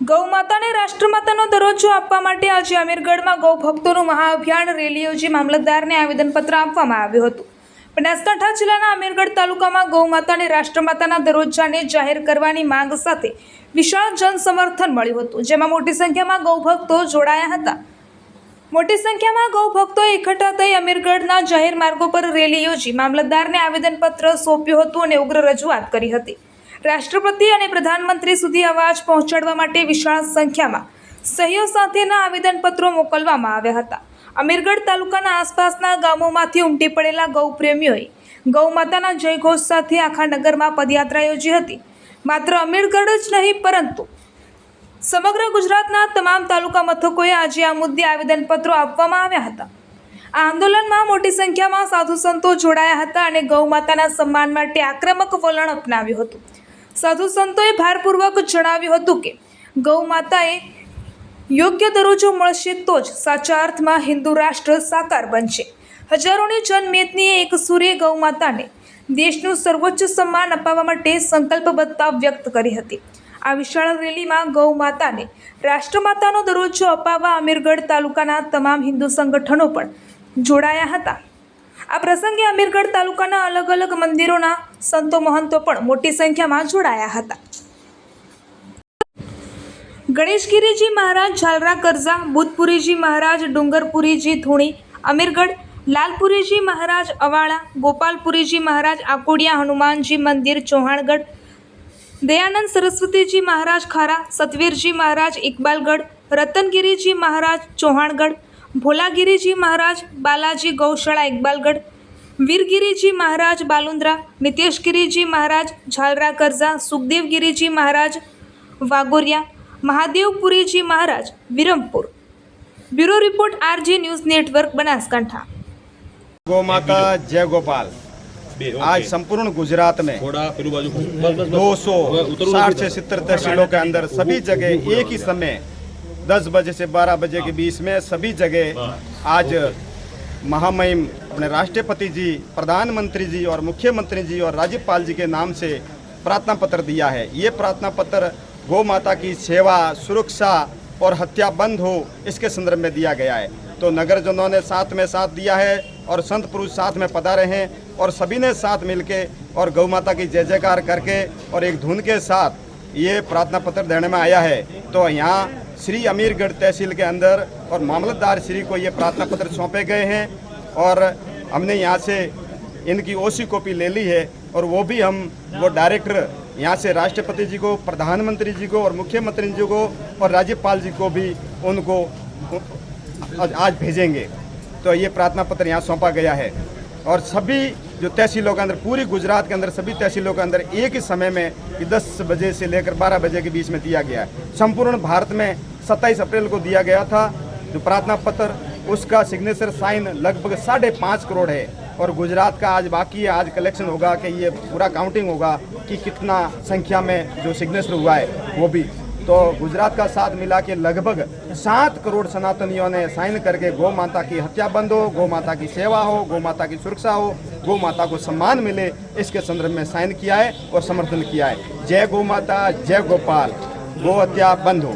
ગૌ માતાને રાષ્ટ્રમાતાનો દરજ્જો આપવા માટે આજે અમીરગઢમાં ગૌ ભક્તોનું મહાઅભિયાન રેલી યોજી મામલતદારને આવેદનપત્ર આપવામાં આવ્યું હતું। બનાસકાંઠા જિલ્લાના અમીરગઢ તાલુકામાં ગૌ માતાને રાષ્ટ્રમાતાના દરજ્જાને જાહેર કરવાની માંગ સાથે વિશાળ જનસમર્થન મળ્યું હતું, જેમાં મોટી સંખ્યામાં ગૌ ભક્તો જોડાયા હતા। મોટી સંખ્યામાં ગૌ ભક્તોએ એકઠા થઈ અમીરગઢના જાહેર માર્ગો પર રેલી યોજી મામલતદારને આવેદનપત્ર સોંપ્યું હતું અને ઉગ્ર રજૂઆત કરી હતી। રાષ્ટ્રપતિ અને પ્રધાનમંત્રી સુધી અવાજ પહોંચાડવા માટે વિશાળ સંખ્યામાં સહયોગ સાથેના આવેદનપત્રો મોકલવામાં આવ્યા હતા। અમીરગઢ તાલુકાના આસપાસના ગામોમાંથી ઉમટી પડેલા ગૌપ્રેમીઓએ ગૌ માતાના જયઘોષ સાથે આખા નગરમાં પદયાત્રા યોજી હતી। માત્ર અમીરગઢ જ નહીં પરંતુ સમગ્ર ગુજરાતના તમામ તાલુકા મથકોએ આજે આ મુદ્દે આવેદનપત્રો આપવામાં આવ્યા હતા। આ આંદોલનમાં મોટી સંખ્યામાં સાધુ સંતો જોડાયા હતા અને ગૌ માતાના સન્માન માટે આક્રમક વલણ અપનાવ્યું હતું। સાધુ સંતોએ ભારપૂર્વક જણાવ્યું હતું કે ગૌ માતાએ યોગ્ય દરજ્જો મળશે તો જ સાચા અર્થમાં હિન્દુ રાષ્ટ્ર સાકાર બનશે। હજારોની જનમેદનીએ એક સૂર્ય ગૌ માતાને દેશનું સર્વોચ્ચ સન્માન અપાવવા માટે સંકલ્પબદ્ધતા વ્યક્ત કરી હતી। આ વિશાળ રેલીમાં ગૌ માતાને રાષ્ટ્રમાતાનો દરજ્જો અપાવવા અમીરગઢ તાલુકાના તમામ હિન્દુ સંગઠનો પણ જોડાયા હતા। આ પ્રસંગે અમીરગઢ તાલુકાના અલગ અલગ મંદિરોના સંતો મહંતો પણ મોટી સંખ્યામાં જોડાયા હતા। ગણેશગીરીજી મહારાજ ઝાલરા કરજા, બુધપુરીજી મહારાજ ડુંગરપુરીજી ધૂણી અમીરગઢ, લાલપુરીજી મહારાજ અવાળા, ગોપાલપુરીજી મહારાજ આકોડિયા, હનુમાનજી મંદિર ચૌહાણગઢ, દયાનંદ સરસ્વતીજી મહારાજ ખારા, સતવીરજી મહારાજ ઇકબાલગઢ, રતનગીરીજી મહારાજ ચૌહાણગઢ, ભોલાગીરીજી Maharaj Balaji Gaushala Iqbalgadh, Virgiriji Maharaj Balundra, Niteshgiriji Maharaj Zalra Karja, Sukhdevgiriji Maharaj Vagoriya, Mahadevpuriji Maharaj Virampur. Bureau report RJ news network Banaskantha. गौ माता जय गोपाल। आज संपूर्ण गुजरात में 260 से 70 तहसीलों के अंदर सभी जगह एक ही समय 10 बजे से 12 बजे के बीच में सभी जगह आज महामहिम अपने राष्ट्रपति जी, प्रधानमंत्री जी और मुख्यमंत्री जी और राज्यपाल जी के नाम से प्रार्थना पत्र दिया है। ये प्रार्थना पत्र गौ माता की सेवा, सुरक्षा और हत्या बंद हो इसके संदर्भ में दिया गया है। तो नगरजनों ने साथ में साथ दिया है और संत पुरुष साथ में पधारे हैं और सभी ने साथ मिलके और गौ माता की जय जयकार करके और एक धुन के साथ ये प्रार्थना पत्र देने में आया है। तो यहाँ श्री अमीरगढ़ तहसील के अंदर और मामलतदार श्री को ये प्रार्थना पत्र सौंपे गए हैं और हमने यहाँ से इनकी ओसी कॉपी ले ली है और वो भी हम वो डायरेक्टर यहाँ से राष्ट्रपति जी को, प्रधानमंत्री जी को और मुख्यमंत्री जी को और राज्यपाल जी को भी उनको आज भेजेंगे। तो ये प्रार्थना पत्र यहाँ सौंपा गया है और सभी जो तहसीलों के अंदर, पूरी गुजरात के अंदर सभी तहसीलों के अंदर एक ही समय में 10 बजे से लेकर 12 बजे के बीच में दिया गया है। संपूर्ण भारत में 27 अप्रैल को दिया गया था जो प्रार्थना पत्र, उसका सिग्नेचर साइन लगभग 5.5 करोड़ है और गुजरात का आज बाकी है। आज कलेक्शन होगा कि ये पूरा काउंटिंग होगा कि कितना संख्या में जो सिग्नेचर हुआ है वो भी। तो गुजरात का साथ मिला के लगभग 7 करोड़ सनातनियों ने साइन करके गौ माता की हत्या बंद हो, गौ माता की सेवा हो, गौ माता की सुरक्षा हो, गौ माता को सम्मान मिले, इसके संदर्भ में साइन किया है और समर्थन किया है। जय गौ माता, जय गोपाल, गौ हत्या बंद हो।